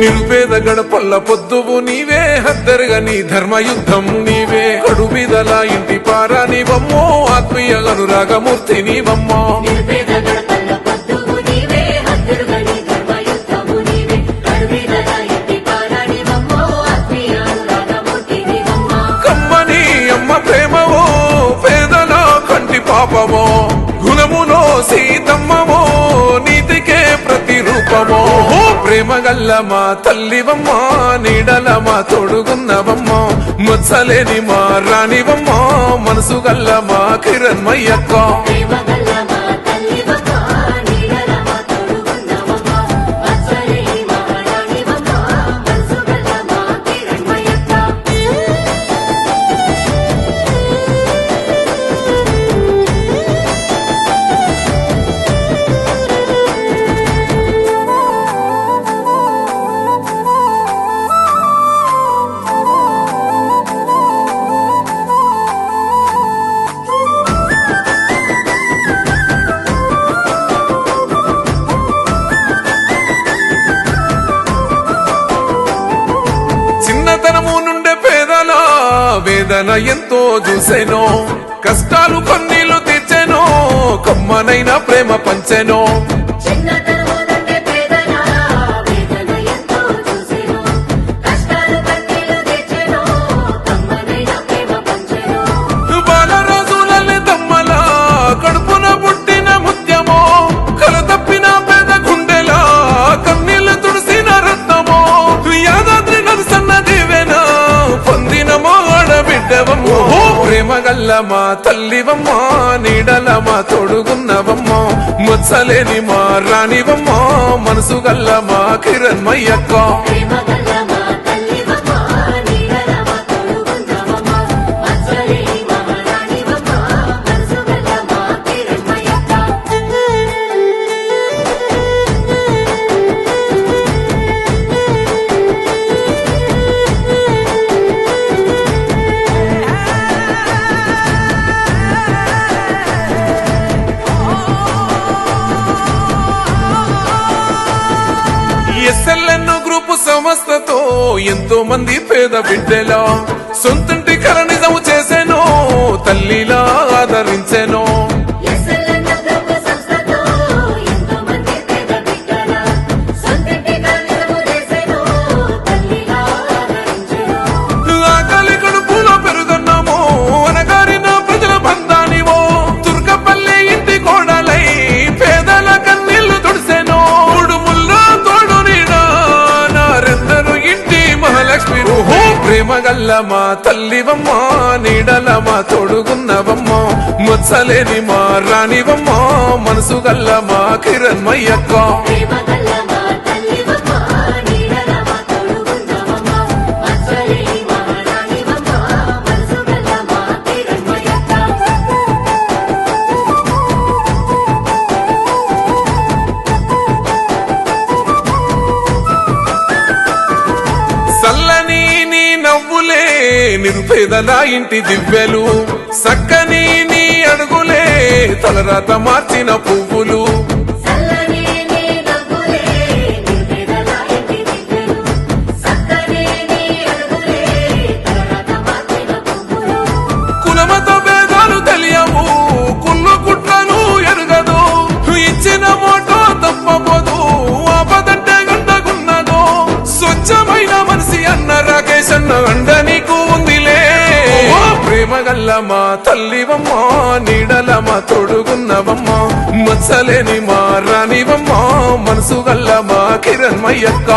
నిరుపేద గడపల్ల పొద్దువు నీవే, హద్దరుగా నీ ధర్మయుద్ధం నీవే, కడుబీదల ఇంటి పారా నీవమ్మో, ఆత్మీయ అనురాగమూర్తి నీవమ్మో. కమ్మని అమ్మ ప్రేమవో, పేదల కంటి పాపమో, గుణములో సీతమ్మవో, నీతికే ప్రతిరూపమో. ప్రేమ గల్ల మా తల్లివమ్మా, నీడల మా తోడుగున్నవమ్మా, ముచ్చలేని మా రాణివమ్మా, మనసు గల్ల మా కిరణ్మయ్యక్క. చిన్నతనము నుండే పేదల వేదన ఎంతో చూసెనో, కష్టాలు కన్నీళ్లు తీర్చెనో, కమ్మనైన ప్రేమ పంచెనో. బాలరాజులని తమ్మల కడుపున పుట్టిన ముత్యమో, కల తప్పిన పేద గుండెల కన్నీళ్లు తుడిసిన రత్నమో, యాదాద్రి నరసన్న దీవెన పొందిన ఆడబిడ్డవమ్మో. ప్రేమ గల్ల మా తల్లివమ్మా, నీడల మా తోడుగున్నవమ్మా, ముచ్చలేని మా రాణివమ్మా, మనసు గల్ల మా కిరణ్మయ్యక్క. ఎస్ఎల్ఎన్ గ్రూపు సంస్థతో ఎంతో మంది పేద బిడ్డల సొంతంటి కల నిజము చేసెనో, తల్లిలా ఆదరించెనో. ఆకలి కడుపులో పెరుగన్నామో, అనగారిన ప్రజల బంధానివో, దుర్గపల్లి ఇంటి కోడలై పేదల కన్నీళ్లు తుడిసెనో. ప్రేమ గల్ల మా తల్లివమ్మా, నీడల మా తోడుగున్నవమ్మా, ముచ్చలేని మా రాణివమ్మా, మనసు గల్ల మా కిరణ్మయ్యక్క. సల్లని నీ నవ్వులే నిరుపేదల ఇంటి దివ్యలు, సక్కని నీ అడుగులే తలరాత మార్చిన పువ్వులు. కులమత భేదాలు తెలియవు, కుళ్ళు కుట్రలు ఎరుగదు, ఇచ్చిన మోటో తప్పబోదు, ఆపదంటే గంటకున్నదో. స్వచ్ఛమైన మనిషి అన్న రాకేష్ అన్న అండ నీకు ఉందిలే. ప్రేమ గల్ల మా తల్లివమ్మా, నీడల మా తోడుగున్నవమ్మా, మచ్చలేని మా రాణివమ్మా, మనసు గల్ల మా కిరణ్మయ్యక్క.